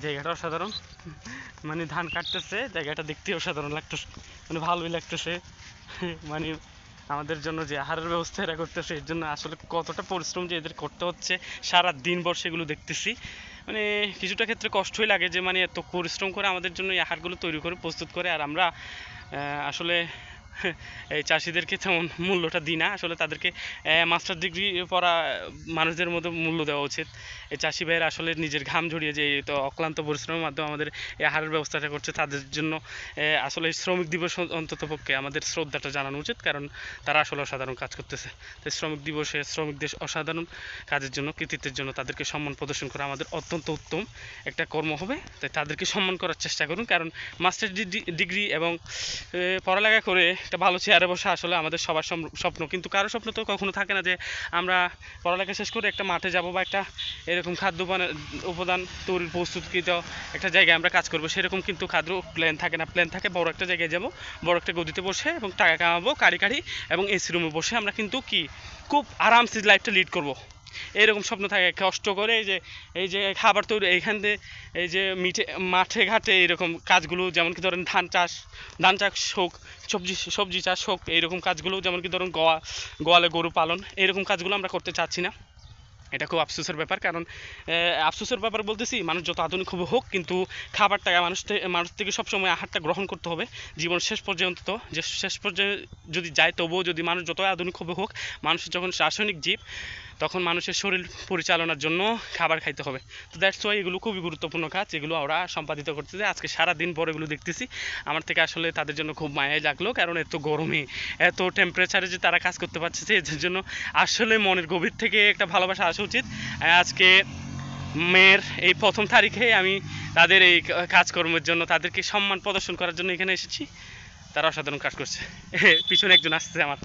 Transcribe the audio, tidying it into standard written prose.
জায়গাটা অসাধারণ। মানে ধান কাটতেছে, জায়গাটা দেখতে অসাধারণ লাগতেছে, মানে ভালোই লাগতেছে। মানে আমাদের জন্য যে আহারের ব্যবস্থা এরা করতেছে, এর জন্য আসলে কতটা পরিশ্রম যে এদের করতে হচ্ছে সারা দিন ভর সেগুলো দেখতেছি। মানে কিছুটা ক্ষেত্রে কষ্টই লাগে যে মানে এত পরিশ্রম করে আমাদের জন্য এই আহারগুলো তৈরি করে প্রস্তুত করে, আর আমরা আসলে এই চাষিদেরকে তেমন মূল্যটা দিই না। আসলে তাদেরকে মাস্টার ডিগ্রি পড়া মানুষদের মধ্যে মূল্য দেওয়া উচিত। এই চাষি ভাইয়েরা আসলে নিজের ঘাম ঝরিয়ে যে তো অক্লান্ত পরিশ্রমের মাধ্যমে আমাদের এই আহারের ব্যবস্থাটা করছে, তাদের জন্য আসলে শ্রমিক দিবস অন্তত পক্ষে আমাদের শ্রদ্ধাটা জানানো উচিত, কারণ তারা আসলে অসাধারণ কাজ করতেছে। তাই শ্রমিক দিবসে শ্রমিকদের অসাধারণ কাজের জন্য, কৃতিত্বের জন্য তাদেরকে সম্মান প্রদর্শন করা আমাদের অত্যন্ত উত্তম একটা কর্ম হবে। তাই তাদেরকে সম্মান করার চেষ্টা করুন, কারণ মাস্টার ডিগ্রি এবং পড়ালেখা করে একটা ভালো চেয়ারে বসা আসলে আমাদের সবার স্বপ্ন, কিন্তু কারো স্বপ্ন তো কখনো থাকে না যে আমরা পড়ালেখা শেষ করে একটা মাঠে যাব বা একটা এরকম খাদ্য উপাদান তৈরির প্রস্তুতকৃত একটা জায়গায় আমরা কাজ করব, সেরকম কিন্তু খাদ্য প্ল্যান থাকে না। প্ল্যান থাকে বড় একটা জায়গায় যাব, বড় একটা গদিতে বসে এবং টাকা কামাবো কাড়ি কাড়ি, এবং এসি রুমে বসে আমরা কিন্তু কি খুব আরামসে লাইফটা লিড করব, এরকম স্বপ্ন থাকে। কষ্ট করে এই যে খাবার তৈরি এইখান থেকে, এই যে মাঠে ঘাটে এরকম কাজগুলো, যেমন কি ধরেন ধান চাষ হোক, সবজি চাষ হোক, এইরকম কাজগুলো, যেমন কি ধরুন গোয়ালে গরু পালন, এইরকম কাজগুলো আমরা করতে চাচ্ছি না। এটা খুব আফসোসের ব্যাপার, কারণ আফসোসের ব্যাপার বলতেছি, মানুষ যত আধুনিক হবে হোক, কিন্তু খাবারটা মানুষ থেকে সবসময় আহারটা গ্রহণ করতে হবে জীবন শেষ পর্যন্ত। যে শেষ পর্যায়ে যদি যায়, তবুও যদি মানুষ যত আধুনিক হবে হোক, মানুষ যখন রাসায়নিক জীব, তখন মানুষের শরীর পরিচালনার জন্য খাবার খাইতে হবে। তো দ্যাটস ওয়াই এগুলো খুবই গুরুত্বপূর্ণ কাজ, এগুলো ওরা সম্পাদিত করতেছে। আজকে সারাদিন পর এগুলো দেখতেছি, আমার থেকে আসলে তাদের জন্য খুব মায়াই লাগলো, কারণ এত গরমে এত টেম্পারেচারে যে তারা কাজ করতে পারছে, এদের জন্য আসলে মনের গভীর থেকে একটা ভালোবাসা আসা উচিত। আজকে মেয়ের এই 1ম তারিখে আমি তাদের এই কাজকর্মের জন্য, তাদেরকে সম্মান প্রদর্শন করার জন্য এখানে এসেছি। তারা অসাধারণ কাজ করছে। পিছনে একজন আসছে আমার।